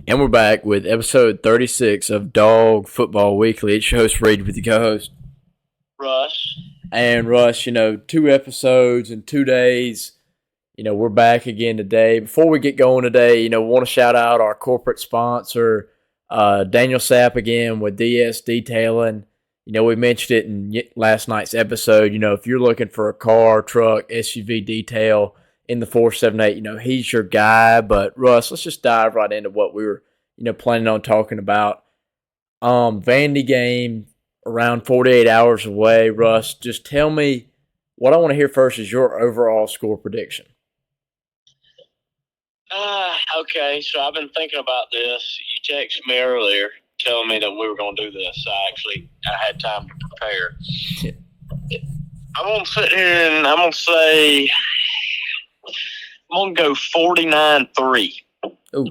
And we're back with episode 36 of Dog Football Weekly. It's your host, Reed, with the co-host. Russ. And Russ, 2 episodes in 2 days. We're back again today. Before we get going today, want to shout out our corporate sponsor, Daniel Sapp again with DS Detailing. We mentioned it in last night's episode. If you're looking for a car, truck, SUV detail in the 478, he's your guy. But Russ, let's just dive right into what we were, planning on talking about. Vandy game around 48 hours away. Russ, just tell me what I want to hear first is your overall score prediction. Okay, so I've been thinking about this. You texted me earlier telling me that we were going to do this. I had time to prepare. I'm going to sit here and I'm going to say I'm going to go 49-3. Ooh.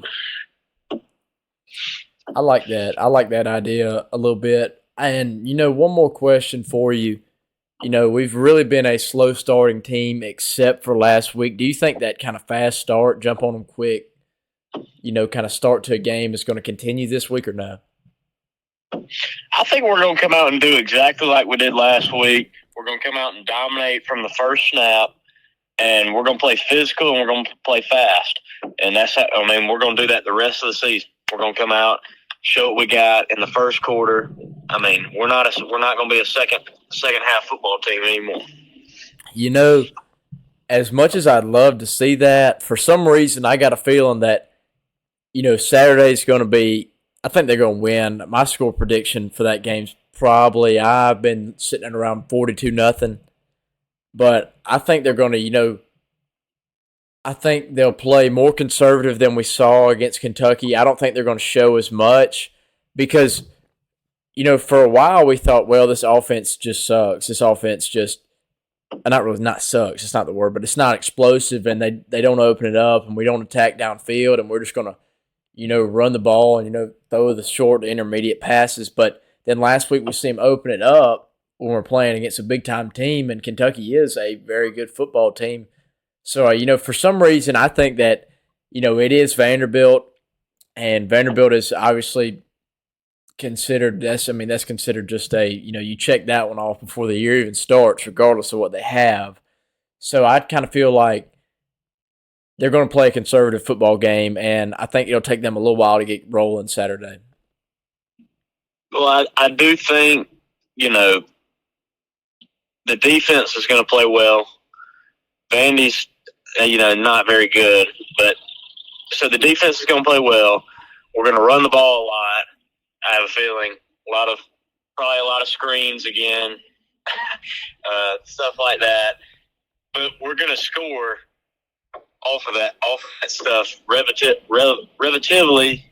I like that. I like that idea a little bit. And, one more question for you. We've really been a slow starting team except for last week. Do you think that kind of fast start, jump on them quick, kind of start to a game is going to continue this week or no? I think we're going to come out and do exactly like we did last week. We're going to come out and dominate from the first snap, and we're going to play physical and we're going to play fast. And we're going to do that the rest of the season. We're going to come out, show what we got in the first quarter. We're not going to be a second half football team anymore. As much as I'd love to see that, for some reason I got a feeling that Saturday's going to be. I think they're going to win. My score prediction for that game's probably I've been sitting at around 42-0, but I think they're going to I think they'll play more conservative than we saw against Kentucky. I don't think they're going to show as much because, for a while we thought, well, this offense just sucks. This offense just not sucks. It's not the word, but it's not explosive, and they don't open it up, and we don't attack downfield, and we're just going to, run the ball and, throw the short to intermediate passes. But then last week we see them open it up when we're playing against a big-time team, and Kentucky is a very good football team. So, for some reason, I think that, it is Vanderbilt, and Vanderbilt is obviously considered, that's considered just you check that one off before the year even starts, regardless of what they have. So I kind of feel like they're going to play a conservative football game, and I think it'll take them a little while to get rolling Saturday. Well, I do think, the defense is going to play well. Vandy's, not very good, but so the defense is going to play well. We're going to run the ball a lot. I have a feeling probably a lot of screens again, stuff like that. But we're going to score off of that stuff relatively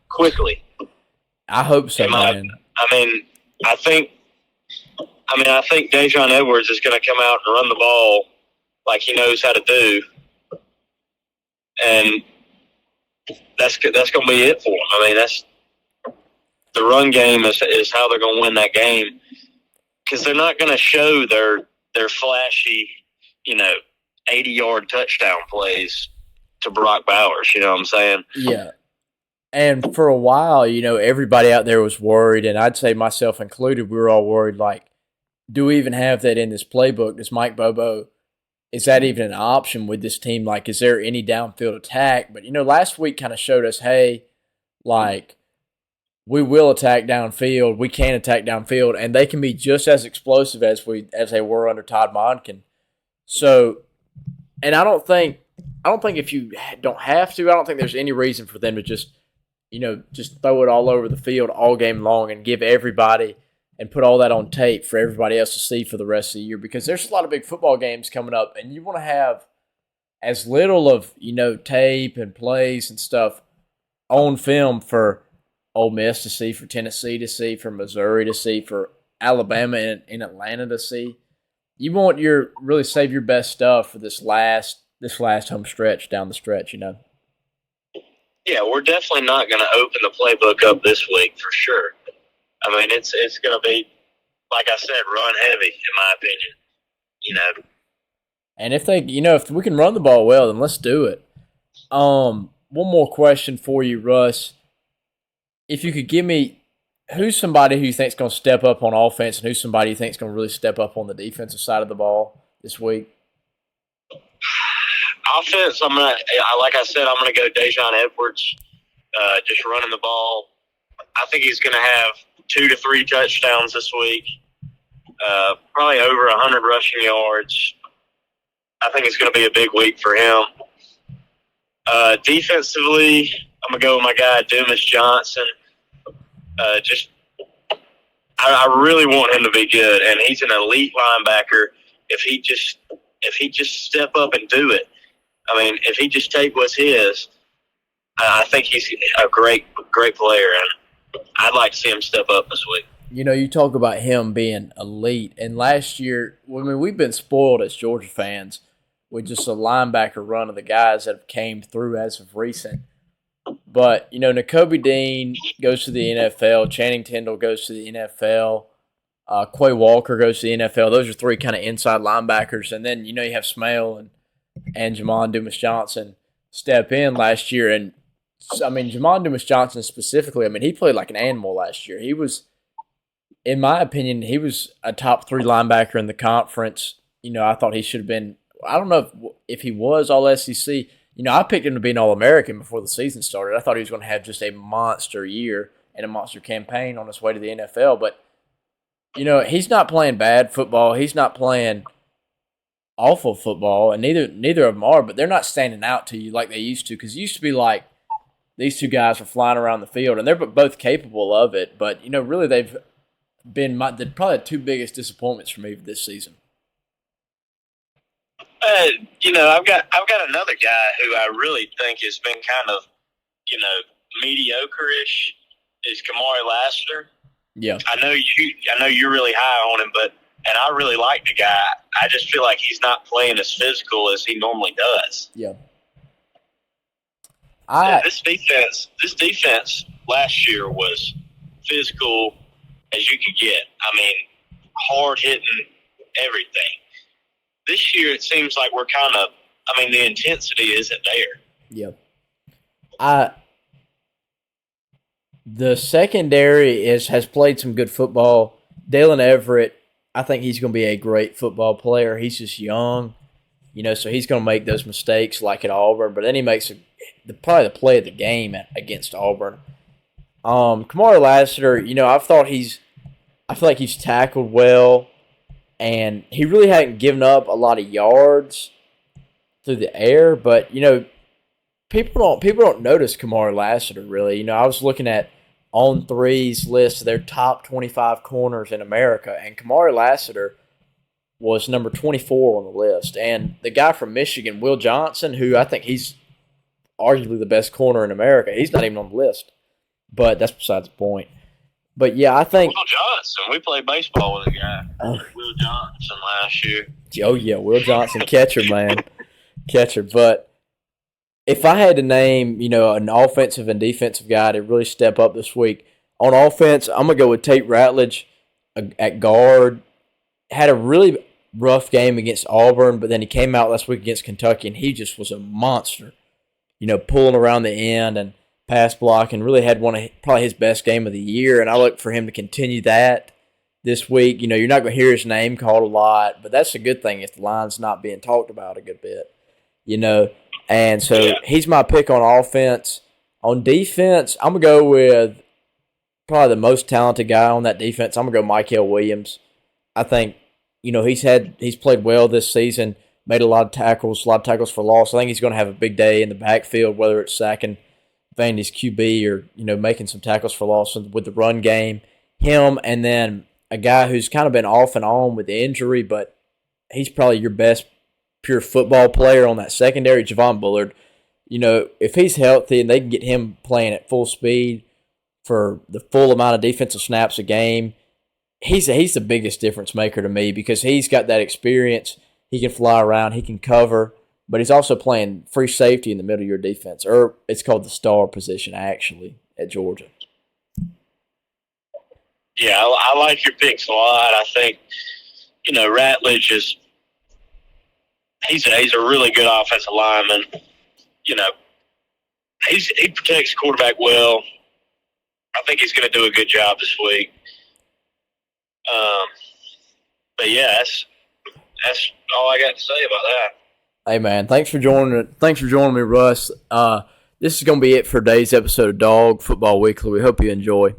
quickly. I hope so, man. I think Dajon Edwards is going to come out and run the ball like he knows how to do, and that's going to be it for him. That's the run game is how they're going to win that game, because they're not going to show their flashy, 80-yard touchdown plays to Brock Bowers. You know what I'm saying? Yeah. And for a while, everybody out there was worried, and I'd say myself included, we were all worried, like, do we even have that in this playbook? Does Mike Bobo, is that even an option with this team? Like, is there any downfield attack? But, last week kind of showed us, hey, like, we will attack downfield. We can attack downfield, and they can be just as explosive as they were under Todd Monken. So, and I don't think if you don't have to, I don't think there's any reason for them to just throw it all over the field all game long and give everybody and put all that on tape for everybody else to see for the rest of the year, because there's a lot of big football games coming up, and you want to have as little of, tape and plays and stuff on film for Ole Miss to see, for Tennessee to see, for Missouri to see, for Alabama and Atlanta to see. You want really save your best stuff for this last home stretch, down the stretch, Yeah, we're definitely not going to open the playbook up this week for sure. It's going to be, like I said, run heavy, in my opinion. And if they, if we can run the ball well, then let's do it. one more question for you, Russ. If you could give me who's somebody who you think is going to step up on offense and who's somebody you think is going to really step up on the defensive side of the ball this week? Offense, like I said, I'm gonna go Dejon Edwards, just running the ball. I think he's gonna have 2 to 3 touchdowns this week. Probably over 100 rushing yards. I think it's gonna be a big week for him. Defensively, I'm gonna go with my guy Dumas Johnson. I really want him to be good, and he's an elite linebacker. If he just step up and do it, I mean, if he just take what's his, I think he's a great player, and I'd like to see him step up this week. You know, you talk about him being elite, and last year, I mean, we've been spoiled as Georgia fans with just a linebacker run of the guys that have came through as of recent. But, you know, Nakobe Dean goes to the NFL, Channing Tindall goes to the NFL, Quay Walker goes to the NFL. Those are 3 kind of inside linebackers. And then, you know, you have Smale and Jamon Dumas Johnson step in last year. And, I mean, Jamon Dumas Johnson specifically, I mean, he played like an animal last year. He was, in my opinion, he was a top 3 linebacker in the conference. You know, I thought he should have been, I don't know if he was all SEC. You know, I picked him to be an All-American before the season started. I thought he was going to have just a monster year and a monster campaign on his way to the NFL. But, you know, he's not playing bad football. He's not playing awful football, and neither of them are. But they're not standing out to you like they used to, because it used to be like these 2 guys were flying around the field, and they're both capable of it. But, you know, really they've been probably the 2 biggest disappointments for me this season. You know, I've got another guy who I really think has been kind of, you know, mediocre-ish, is Kamari Lassiter. Yeah, I know you're really high on him, and I really like the guy. I just feel like he's not playing as physical as he normally does. Yeah. This defense last year was physical as you could get. I mean, hard hitting, everything. This year, it seems like we're kind of, I mean, the intensity isn't there. Yeah. The secondary has played some good football. Dalen Everett, I think he's going to be a great football player. He's just young, you know, so he's going to make those mistakes like at Auburn. But then he makes probably the play of the game against Auburn. Kamari Lassiter, you know, I feel like he's tackled well. And he really hadn't given up a lot of yards through the air, but you know, people don't notice Kamari Lassiter really. You know, I was looking at On3's list of their top 25 corners in America, and Kamari Lassiter was number 24 on the list. And the guy from Michigan, Will Johnson, who I think he's arguably the best corner in America, he's not even on the list. But that's besides the point. But, yeah, I think Will Johnson. We played baseball with a guy. Will Johnson last year. Oh, yeah, Will Johnson, catcher, man. Catcher. But if I had to name, you know, an offensive and defensive guy to really step up this week, on offense, I'm going to go with Tate Ratledge at guard. Had a really rough game against Auburn, but then he came out last week against Kentucky, and he just was a monster, you know, pulling around the end and pass block, and really had one of probably his best game of the year. And I look for him to continue that this week. You know, you're not going to hear his name called a lot, but that's a good thing if the line's not being talked about a good bit, you know. And so he's my pick on offense. On defense, I'm going to go with probably the most talented guy on that defense. I'm going to go Michael Williams. I think, you know, he's played well this season, made a lot of tackles for loss. I think he's going to have a big day in the backfield, whether it's sacking Vandy's QB or, you know, making some tackles for loss with the run game. Him, and then a guy who's kind of been off and on with the injury, but he's probably your best pure football player on that secondary, Javon Bullard. You know, if he's healthy and they can get him playing at full speed for the full amount of defensive snaps a game, he's the biggest difference maker to me, because he's got that experience. He can fly around, he can cover, but he's also playing free safety in the middle of your defense, or it's called the star position, actually, at Georgia. Yeah, I like your picks a lot. I think, you know, Ratledge he's a really good offensive lineman. You know, he protects the quarterback well. I think he's going to do a good job this week. But yeah, that's all I got to say about that. Hey man, thanks for joining me, Russ. This is gonna be it for today's episode of Dog Football Weekly. We hope you enjoy.